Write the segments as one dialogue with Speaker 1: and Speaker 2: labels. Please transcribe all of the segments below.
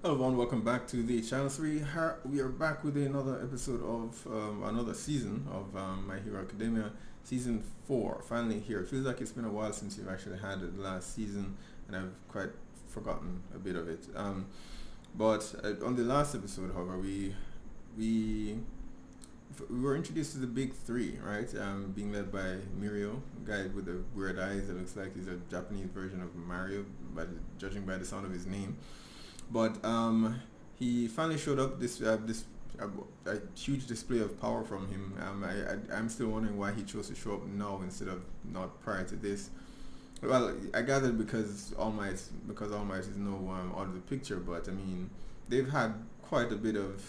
Speaker 1: Hello everyone, welcome back to the channel. So we are back with another episode of another season of My Hero Academia, season 4. Finally here. It feels like it's been a while since we've actually had the last season, and I've quite forgotten a bit of it. But on the last episode, however, we were introduced to the big three, right? Being led by Mirio, a guy with the weird eyes that looks like he's a Japanese version of Mario, judging by the sound of his name. But he finally showed up. This a huge display of power from him. I'm still wondering why he chose to show up now instead of not prior to this. Well, I gathered because All Might is no out of the picture. But I mean, they've had quite a bit of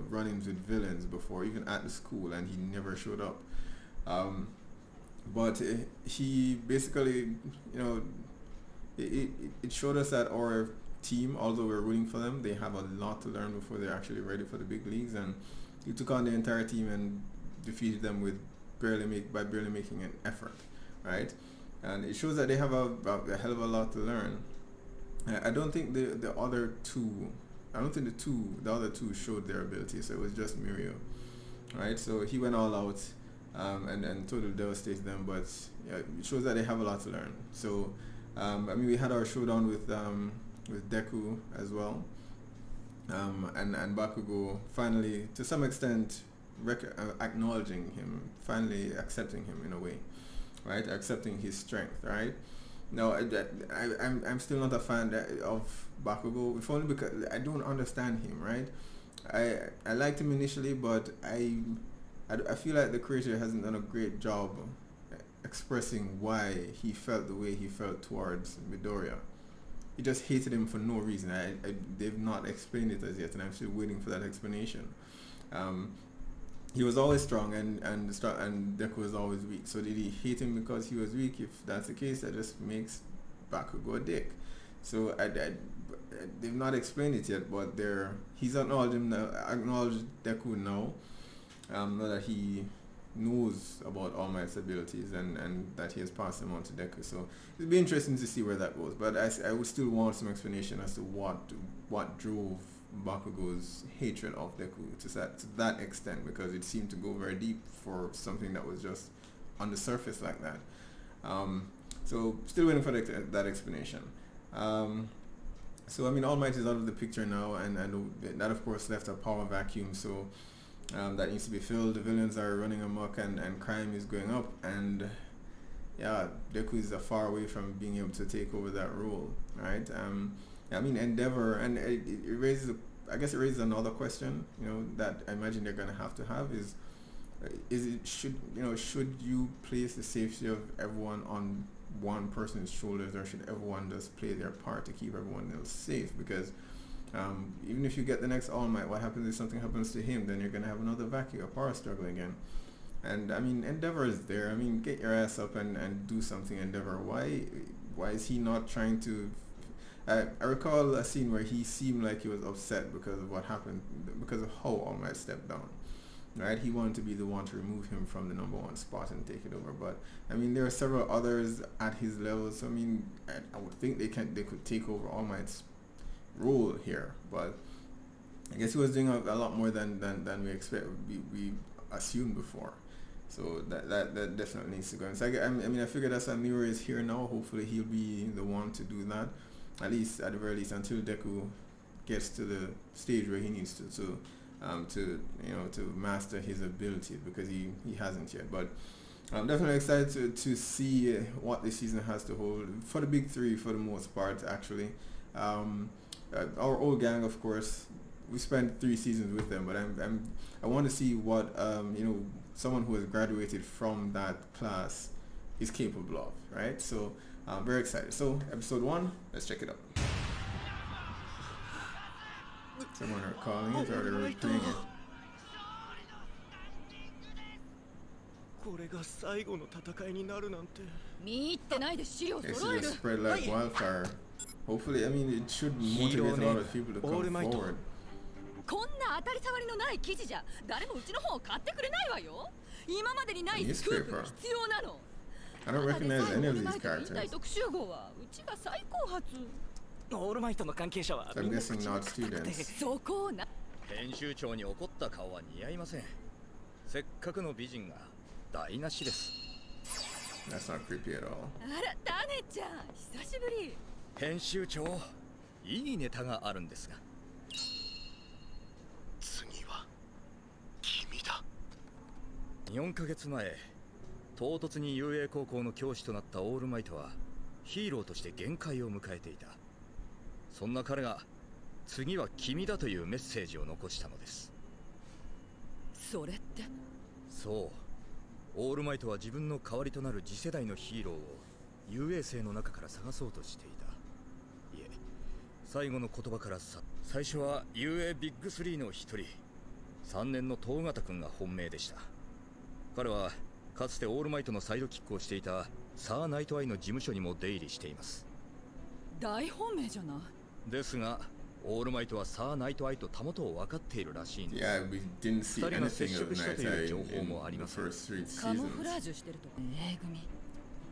Speaker 1: run-ins with villains before, even at the school, and he never showed up. But he basically, it showed us that our team, although we're rooting for them, they have a lot to learn before they're actually ready for the big leagues, and he took on the entire team and defeated them with barely making an effort, right? And it shows that they have a hell of a lot to learn. I don't think the other two showed their ability, so it was just Mirio, right? So he went all out and totally devastated them, but yeah, it shows that they have a lot to learn. So I mean, we had our showdown with Deku as well, and Bakugo finally, to some extent, acknowledging him, finally accepting him in a way, right? Accepting his strength, right? No, I'm still not a fan of Bakugo, if only because I don't understand him, right? I liked him initially, but I feel like the creator hasn't done a great job expressing why he felt the way he felt towards Midoriya. He just hated him for no reason. They've not explained it as yet, and I'm still waiting for that explanation. He was always strong, and Deku was always weak. So did he hate him because he was weak? If that's the case, that just makes Bakugo a dick. So they've not explained it yet, but he's acknowledged Deku now. Now that he knows about All Might's abilities and that he has passed them on to Deku. So it'll be interesting to see where that goes. But I would still want some explanation as to what drove Bakugo's hatred of Deku to that extent, because it seemed to go very deep for something that was just on the surface like that. So still waiting for that explanation. So I mean, All Might is out of the picture now, and that of course left a power vacuum. So that needs to be filled. The villains are running amok, and crime is going up, and yeah, Deku is far away from being able to take over that role, right? I mean, Endeavor, and it raises another question, that I imagine they're gonna have should you place the safety of everyone on one person's shoulders, or should everyone just play their part to keep everyone else safe? Because even if you get the next All Might, what happens if something happens to him? Then you're going to have another vacuum, a power struggle again. And I mean, Endeavor is there. I mean, get your ass up and do something, Endeavor. Why is he not trying to... I recall a scene where he seemed like he was upset because of what happened, because of how All Might stepped down. Right? He wanted to be the one to remove him from the #1 spot and take it over. But I mean, there are several others at his level. So I mean, I would think they could take over All Might's role here, but I guess he was doing a lot more than we assumed before. So that definitely needs to go. So I figure that Samira is here now. Hopefully he'll be the one to do that, at the very least until Deku gets to the stage where he needs to master his abilities, because he hasn't yet. But I'm definitely excited to see what this season has to hold for the big three, for the most part, actually. Our old gang, of course, we spent 3 seasons with them, but I want to see what someone who has graduated from that class is capable of, right? So very excited. So episode 1, let's check it out. Someone are calling it, or they're playing it.
Speaker 2: これが最後の戦いになるなんて。
Speaker 3: 見入ってないで資料
Speaker 1: It
Speaker 3: 揃え
Speaker 1: should
Speaker 3: る
Speaker 1: just spread like wildfire. Hopefully, I mean, it should motivate a lot of people to come forward.
Speaker 3: こんな当たり障りのない記事じゃ誰もうちの本を買ってくれないわよ。今までにないスクープが必要なの。
Speaker 1: I don't recognize any of these characters.
Speaker 3: 大特集号はうちが最高発。
Speaker 2: オールマイトの関係者は
Speaker 1: So
Speaker 2: み
Speaker 1: I'm
Speaker 2: んな
Speaker 1: guessing
Speaker 2: 口が
Speaker 1: not
Speaker 2: 堅くて
Speaker 1: students.
Speaker 3: そこをな。
Speaker 4: 編集長に怒った顔は似合いません。せっかくの美人が台無しです。
Speaker 1: That's not creepy at all.
Speaker 3: あら、タネちゃん、久しぶり。
Speaker 4: 編集長、いいネタがあるんですが。
Speaker 2: 次は君だ。
Speaker 4: 4ヶ月前、唐突に遊泳高校の教師となったオールマイトはヒーローとして限界を迎えていた。そんな彼が次は君だというメッセージを残したのです。
Speaker 3: それって。
Speaker 4: そう、オールマイトは自分の代わりとなる次世代のヒーローを遊泳生の中から探そうとしていた。いえ、最後の言葉から最初は遊泳ビッグ3の一人、3年の東方君が本命でした。彼はかつてオールマイトのサイドキックをしていたサー・ナイト・アイの事務所にも出入りしています。
Speaker 3: 大本命じゃない。
Speaker 4: ですがオールマイトはサー・ナイト・アイとたもとを分かっているらしいんです。
Speaker 1: Yeah, we didn't see
Speaker 4: 二人が接
Speaker 1: anything
Speaker 4: 触
Speaker 1: of
Speaker 4: したと
Speaker 1: Night
Speaker 4: いう
Speaker 1: Eye
Speaker 4: 情報
Speaker 1: in
Speaker 4: もあり
Speaker 1: the
Speaker 4: ます。
Speaker 1: first 3
Speaker 3: カモフラー
Speaker 1: seasons.
Speaker 3: ジュしてるとこ。A組。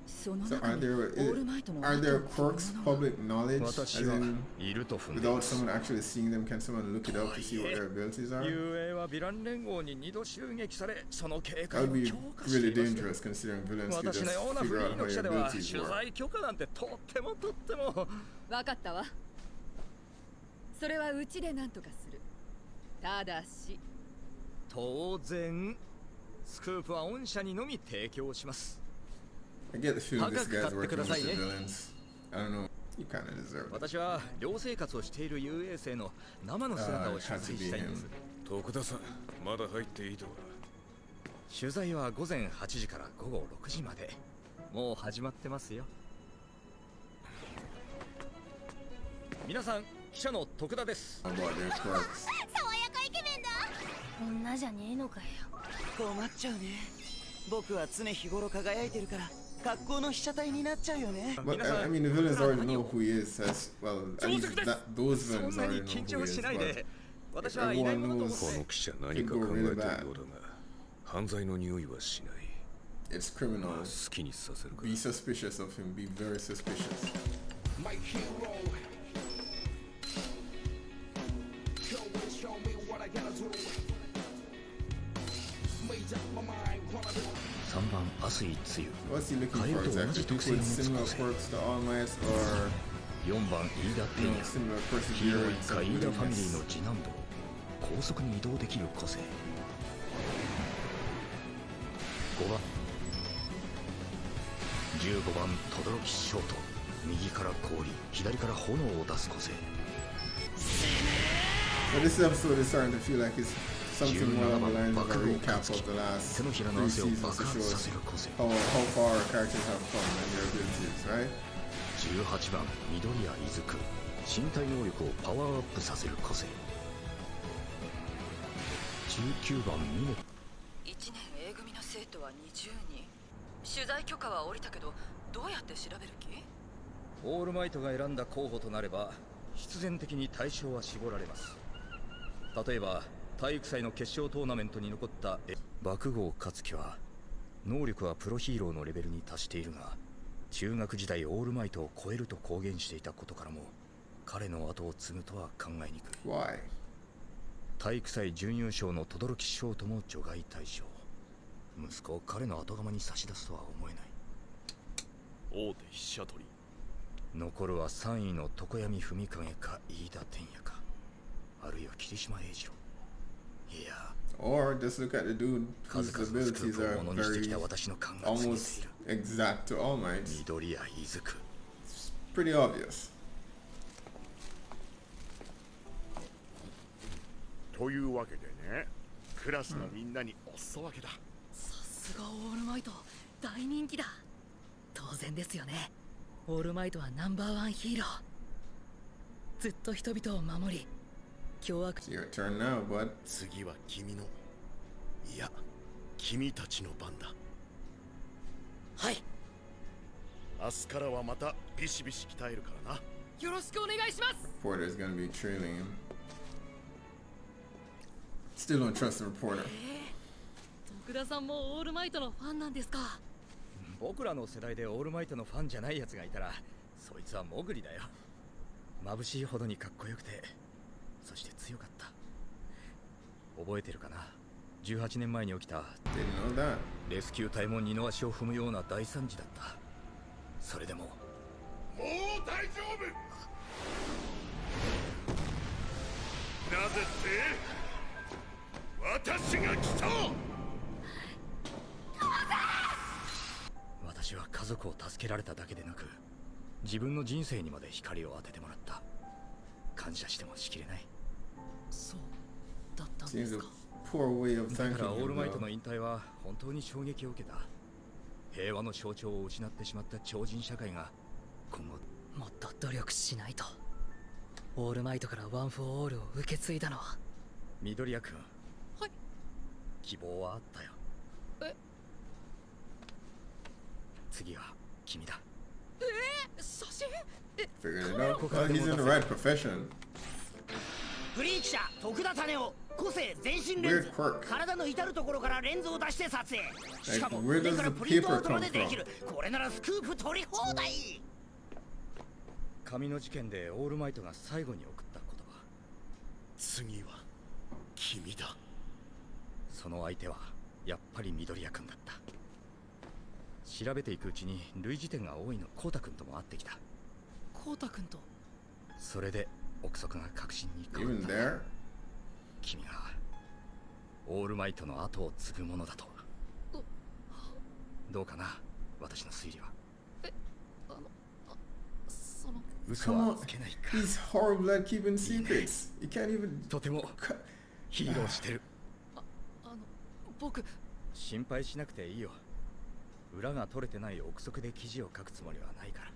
Speaker 3: その
Speaker 1: So
Speaker 3: 中
Speaker 1: are
Speaker 3: に
Speaker 1: there
Speaker 3: オールマイトの
Speaker 1: are there quirks
Speaker 3: 後を継ぐ者は
Speaker 1: public knowledge?
Speaker 4: 私
Speaker 1: As
Speaker 4: は
Speaker 1: in,
Speaker 4: いると踏んでい
Speaker 1: without
Speaker 4: ます。
Speaker 1: someone actually seeing them, can someone look it up to see what their abilities are?
Speaker 4: 遊泳はヴィラン連合に2度襲撃され、その警戒
Speaker 1: That
Speaker 4: を
Speaker 1: would be
Speaker 4: 強化してい
Speaker 1: really
Speaker 4: ます。
Speaker 1: dangerous considering villains could
Speaker 4: 私の
Speaker 1: just
Speaker 4: ような
Speaker 1: figure
Speaker 4: フリ
Speaker 1: out
Speaker 4: ー
Speaker 1: how
Speaker 4: の
Speaker 1: your
Speaker 4: 記者では
Speaker 1: abilities
Speaker 4: 取
Speaker 1: work.
Speaker 4: 材許可なんてとってもとっても。
Speaker 3: わかったわ。それはうちで何とかする。ただし
Speaker 4: 当然スクープは御社にのみ提供します。
Speaker 1: I get the feeling this guy's
Speaker 4: 高く買ってく
Speaker 1: working
Speaker 4: だ
Speaker 1: with
Speaker 4: さい
Speaker 1: the
Speaker 4: ね。
Speaker 1: villains. I don't know. You kind of deserve it.
Speaker 4: 私は寮生活をしている遊泳生の生の姿を撮影したいんです。
Speaker 5: 徳田さん、まだ入っていいとは。
Speaker 4: 取材は午前8時から午後6時まで。もう始まってますよ。皆さん、記者の徳田です。
Speaker 1: How about their quirks?
Speaker 6: 爽やかイケメンだ。女じゃねえのかよ。
Speaker 2: 困っちゃうね。僕は常日頃輝いてるから格好の被写体になっちゃうよね。
Speaker 1: But I mean, the villains already know who he is. As well, at least those
Speaker 4: そ
Speaker 1: villains
Speaker 4: んなに
Speaker 1: already
Speaker 4: 緊
Speaker 1: know who
Speaker 4: 張
Speaker 1: he
Speaker 4: し
Speaker 1: is.
Speaker 4: ない
Speaker 1: But
Speaker 4: で。私はいないものと思っ
Speaker 5: この
Speaker 4: て。
Speaker 5: 記者何か考えてるようだが、犯罪の匂いはしない。
Speaker 1: it's criminal.
Speaker 5: 好きにさせるか
Speaker 1: Be suspicious of him. Be very suspicious.3
Speaker 4: 番明日一つゆ
Speaker 1: What's he looking
Speaker 4: カエル
Speaker 1: for
Speaker 4: と同
Speaker 1: exactly?
Speaker 4: じ
Speaker 1: People
Speaker 4: 特性を
Speaker 1: with
Speaker 4: 持つ
Speaker 1: similar
Speaker 4: 個性。
Speaker 1: quirks to All Might, or
Speaker 4: 4番飯田
Speaker 1: you
Speaker 4: 天
Speaker 1: know,
Speaker 4: 也
Speaker 1: similar
Speaker 4: ヒーロー
Speaker 1: perseverance
Speaker 4: 一家
Speaker 1: and
Speaker 4: 飯田ファミリー
Speaker 1: willingness.
Speaker 4: の次男坊高速に移動できる個性。5番15番轟ショート右から氷左から炎を出す個性。
Speaker 1: But this episode is starting to feel like it's something more along the lines of a recap of the last
Speaker 4: 手のひらの
Speaker 1: 3
Speaker 4: 汗を
Speaker 1: seasons
Speaker 4: 爆
Speaker 1: to
Speaker 4: 発
Speaker 1: show
Speaker 4: さ
Speaker 1: us
Speaker 4: せる個性。
Speaker 1: how far our characters have come and their abilities, right?
Speaker 4: 18番緑谷いずく身体能力をパワーアップさせる個性。19番ミネ
Speaker 3: 1年 A 組の生徒は20人。取材許可は下りたけどどうやって調べる気？
Speaker 4: オールマイトが選んだ候補となれば必然的に対象は絞られます。例えば体育祭の決勝トーナメントに残った爆豪勝樹は能力はプロヒーローのレベルに達しているが中学時代オールマイトを超えると公言していたことからも彼の後を継ぐとは考えにくい。
Speaker 1: Why?
Speaker 4: 体育祭準優勝の轟ショートも除外対象。息子を彼の後釜に差し出すとは思えない。
Speaker 5: 大手飛車取り。
Speaker 4: 残るは3位の常闇文景か飯田天也かあるいは霧島英二郎。いや
Speaker 1: Or just look at the dude
Speaker 4: 数
Speaker 1: whose
Speaker 4: 々のスク
Speaker 1: abilities
Speaker 4: ープ
Speaker 1: are
Speaker 4: をものにしてき
Speaker 1: very
Speaker 4: た私の勘が告げてい
Speaker 1: almost
Speaker 4: る。
Speaker 1: exact to All Might.
Speaker 4: 緑谷いずく
Speaker 1: Pretty obvious.
Speaker 7: というわけでね、クラスのみんなにおすそ分けだ。
Speaker 8: さすがオールマイト、大人気だ。当然ですよね。オールマイトはナンバーワンヒーロー。ずっと人々を守り、凶悪
Speaker 1: It's your turn now, bud.
Speaker 7: 次は君の、いや、君たちの番だ。
Speaker 8: はい。
Speaker 7: 明日からはまたビシビシ鍛えるからな。
Speaker 8: よろしくお願いします。
Speaker 1: Reporter's gonna be trailing him. Still don't trust the reporter.
Speaker 8: 徳田さんもオールマイトのファンなんですか？
Speaker 4: 僕らの世代でオールマイトのファンじゃないやつがいたらそいつはモグリだよ。眩しいほどにかっこよくて、そして強かった。覚えてるかな、18年前に起きた
Speaker 1: Didn't know that.
Speaker 4: レスキュー隊も二の足を踏むような大惨事だった。それでも
Speaker 5: もう大丈夫。なぜって私が来た。
Speaker 4: 私は家族を助けられただけでなく、自分の人生にまで光を当ててもらった。感謝してもしきれない。
Speaker 8: そうだったんで
Speaker 1: Seems
Speaker 8: す
Speaker 1: a
Speaker 8: か。
Speaker 1: poor way of
Speaker 4: だ
Speaker 1: thanking
Speaker 4: からオール
Speaker 1: him,
Speaker 4: マイトの
Speaker 1: though.
Speaker 4: 引退は本当に衝撃を受けた。平和の象徴を失ってしまった超人社会が今後。
Speaker 8: もっと努力しないと。オールマイトからワン・フォー・オールを受け継いだのは。
Speaker 4: 緑谷君、
Speaker 8: はい。
Speaker 4: 希望はあったよ。
Speaker 8: え、
Speaker 4: 次は君だ。
Speaker 8: 写真。
Speaker 1: Figured it out. Well, he's in the right profession.
Speaker 2: フリー記者徳田種夫、個性全身レンズ
Speaker 1: Weird quirk.
Speaker 2: 体の至る所からレンズを出して撮影、しかも
Speaker 1: where
Speaker 2: 腕
Speaker 1: does
Speaker 2: から
Speaker 1: the
Speaker 2: プリントア
Speaker 1: paper
Speaker 2: ウトまで
Speaker 1: come
Speaker 2: できる。これならスクープ取り放題。
Speaker 4: 紙の事件でオールマイトが最後に送った言葉。
Speaker 7: 次は君だ。
Speaker 4: その相手はやっぱり緑谷君だった。調べていくうちに類似点が多いの。コウタ君とも会ってきた。
Speaker 8: コウタ君と。
Speaker 4: それで憶測が確信に変わっ
Speaker 1: Even
Speaker 4: た。
Speaker 1: there?
Speaker 4: 君がオールマイトの後を継ぐものだと。どうかな、私の推理は。
Speaker 8: その。
Speaker 4: 嘘
Speaker 1: Come
Speaker 4: は
Speaker 1: on.
Speaker 4: つけないか。
Speaker 1: He's horrible at keeping secrets. You can't even.
Speaker 4: とても
Speaker 1: Cut.
Speaker 4: ヒーローしてる。
Speaker 8: 僕。
Speaker 4: 心配しなくていいよ。裏が取れてない憶測で記事を書くつもりはないから。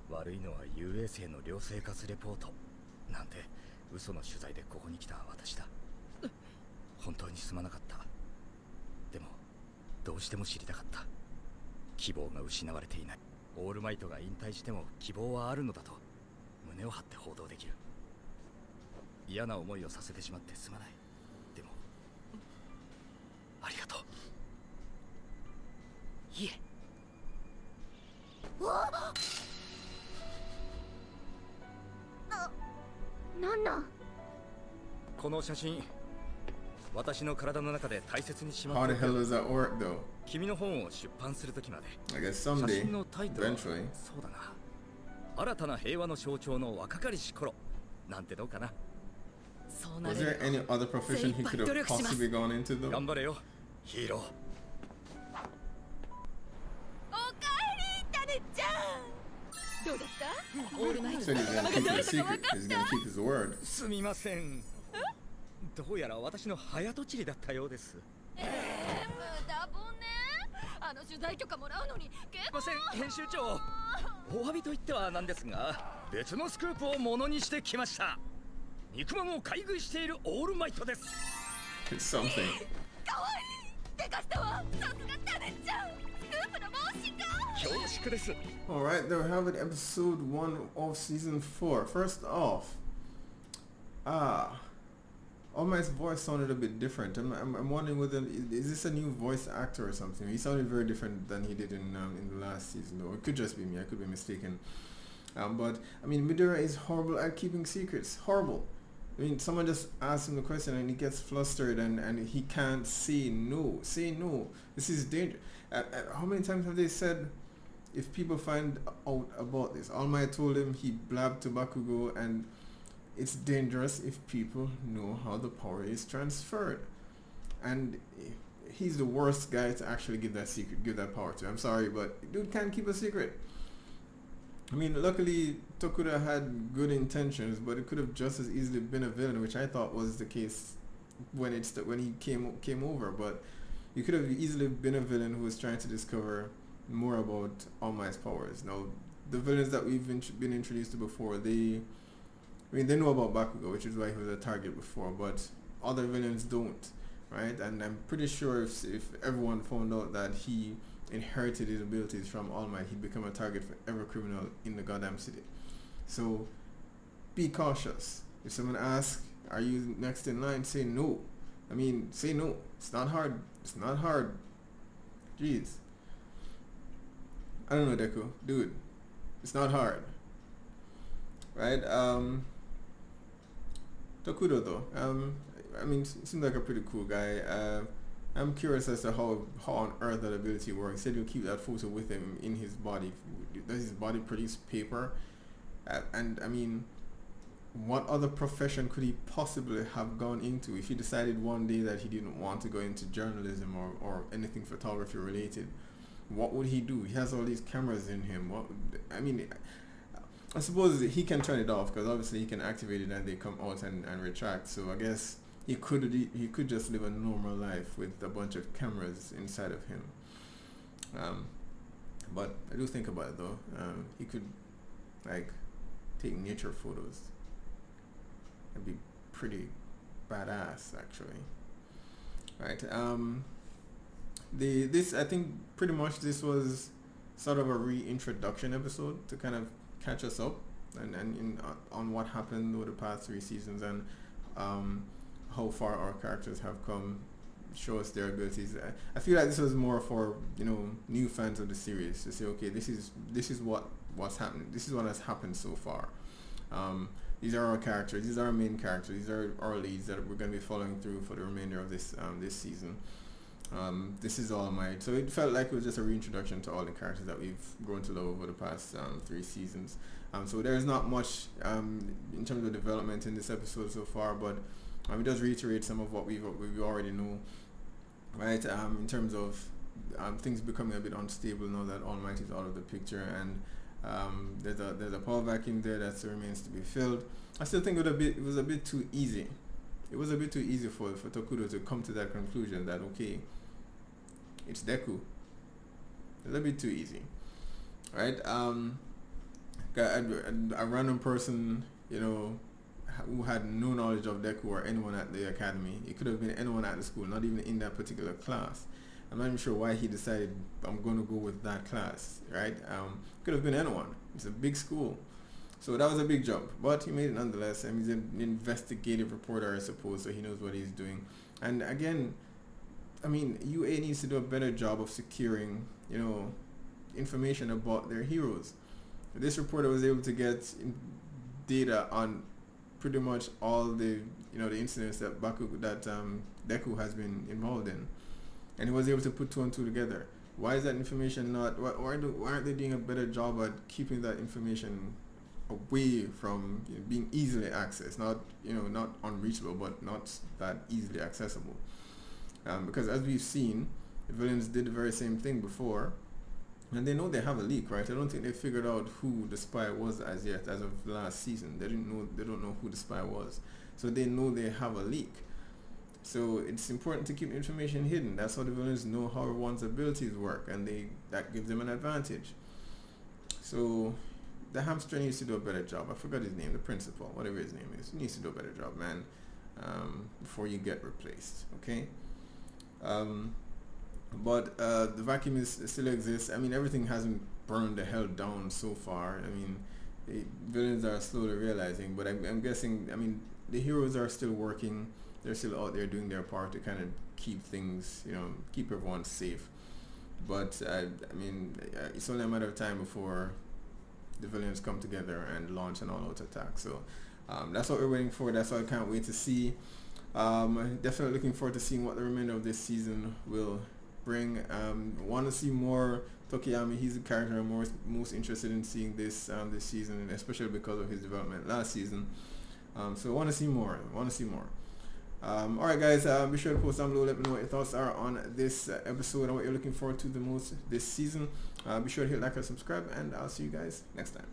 Speaker 4: 悪いのは遊泳生の寮生活レポートなんて嘘の取材でここに来た私だ。本当にすまなかった。でもどうしても知りたかった。希望が失われていない。オールマイトが引退しても希望はあるのだと胸を張って報道できる。嫌な思いをさせてしまってすまない。でもありがとう。
Speaker 8: いえ。
Speaker 6: なんなん。
Speaker 4: この写真、私の体の中で大切にしま
Speaker 1: How
Speaker 4: って
Speaker 1: the
Speaker 4: お
Speaker 1: hell
Speaker 4: く。
Speaker 1: does that work, though?
Speaker 4: 君の本を出版するときまで。
Speaker 1: I guess
Speaker 4: 写
Speaker 1: someday,
Speaker 4: 真のタイトルは
Speaker 1: eventually.
Speaker 4: そうだな、新たな平和の象徴の若かりし頃なんてどうかな。
Speaker 8: そうな
Speaker 1: Was
Speaker 8: れ
Speaker 1: there any other profession he could have possibly gone into, though?
Speaker 4: 頑張れよヒーロー。
Speaker 3: おかえりタネちゃん。どうだった？
Speaker 8: オールマイト
Speaker 1: Said he's gonna keep it a secret. He's gonna keep his word.
Speaker 4: すみません。どうやら私の早とちりだったようです。
Speaker 3: 無駄ぼね。取材許可もらうのに結
Speaker 4: すいません編集長。お詫びと言ってはなんですが、別のスクープをものにしてきました。肉まんを買い食いしているオールマイトです。
Speaker 1: It's something.
Speaker 3: かわいい。でかしたわ。さすがタネちゃん。スクープの帽子が。
Speaker 4: 恐縮です。
Speaker 1: Alright, there we have it, episode 1 of season 4. First off, All Might's voice sounded a bit different. I'm wondering whether is this a new voice actor or something? He sounded very different than he did in the last season, though. It could just be me. I could be mistaken. But I mean, Midora is horrible at keeping secrets. Horrible. I mean, someone just asks him a question and he gets flustered and he can't say no. Say no. This is dangerous. How many times have they said, if people find out about this? All Might told him he blabbed to Bakugo, and it's dangerous if people know how the power is transferred. And he's the worst guy to actually give that secret, give that power to. I'm sorry, but dude can't keep a secret. I mean, luckily Tokuda had good intentions, but it could have just as easily been a villain, which I thought was the case when he came over. But you could have easily been a villain who was trying to discover more about All Might's powers. Now, the villains that we've been introduced to before, they know about Bakugo, which is why he was a target before, but other villains don't, right? And I'm pretty sure if everyone found out that he inherited his abilities from All Might, he'd become a target for every criminal in the goddamn city. So be cautious. If someone asks, are you next in line, say no. I mean, say no. It's not hard. It's not hard. Jeez. I don't know, Deku. Dude, it's not hard. right? Tokudo though, I mean, seems like a pretty cool guy. I'm curious as to how on earth that ability works. He said he'll keep that photo with him in his body. Does his body produce paper? And I mean, what other profession could he possibly have gone into if he decided one day that he didn't want to go into journalism or anything photography related? What would he do? He has all these cameras in him. What, I mean, I suppose he can turn it off because obviously he can activate it and they come out and retract. So I guess he could just live a normal life with a bunch of cameras inside of him. But I do think about it though. He could like take nature photos. That'd be pretty badass actually. Right. This I think pretty much this was sort of a reintroduction episode to kind of catch us up and on what happened over the past 3 seasons and how far our characters have come, show us their abilities. I feel like this was more for, you know, new fans of the series to say, okay, this is what's happening. This is what has happened so far. These are our characters. These are our main characters. These are our leads that we're going to be following through for the remainder of this this season. This is All Might. So it felt like it was just a reintroduction to all the characters that we've grown to love over the past 3 seasons. So there's not much in terms of development in this episode so far, but it does reiterate some of what we already know, right? In terms of things becoming a bit unstable now that All Might is out of the picture, and there's a power vacuum there that still remains to be filled. I still think it was a bit too easy. It was a bit too easy for Tokudo to come to that conclusion that, okay, it's Deku. It's a bit too easy, right? A random person, you know, who had no knowledge of Deku or anyone at the academy. It could have been anyone at the school, not even in that particular class. I'm not even sure why he decided I'm going to go with that class, right? Could have been anyone. It's a big school. So that was a big jump, but he made it nonetheless. He's an investigative reporter, I suppose, so he knows what he's doing. And again, I mean, UA needs to do a better job of securing, you know, information about their heroes. This reporter was able to get data on pretty much all the, you know, the incidents that Deku has been involved in, and he was able to put 2 and 2 together. Why is that information not? Why aren't they doing a better job at keeping that information away from, you know, being easily accessed, not, you know, not unreachable, but not that easily accessible? Because as we've seen, the villains did the very same thing before, and they know they have a leak, right? I don't think they figured out who the spy was as yet, as of last season. They don't know who the spy was, so they know they have a leak. So it's important to keep information hidden. That's how the villains know how one's abilities work, and that gives them an advantage. So the hamster needs to do a better job. I forgot his name, the principal, whatever his name is. He needs to do a better job, man, before you get replaced, okay? But the vacuum still exists. I mean, everything hasn't burned the hell down so far. I mean, villains are slowly realizing, but I'm guessing, I mean, the heroes are still working. They're still out there doing their part to kind of keep things, you know, keep everyone safe. But I mean, it's only a matter of time before the villains come together and launch an all-out attack. So that's what we're waiting for. That's what I can't wait to see. Definitely looking forward to seeing what the remainder of this season will bring. Want to see more Tokiyami. He's the character I'm most interested in seeing this season, and especially because of his development last season. So I want to see more. Alright guys, be sure to post down below, let me know what your thoughts are on this episode and what you're looking forward to the most this season. Be sure to hit like and subscribe, and I'll see you guys next time.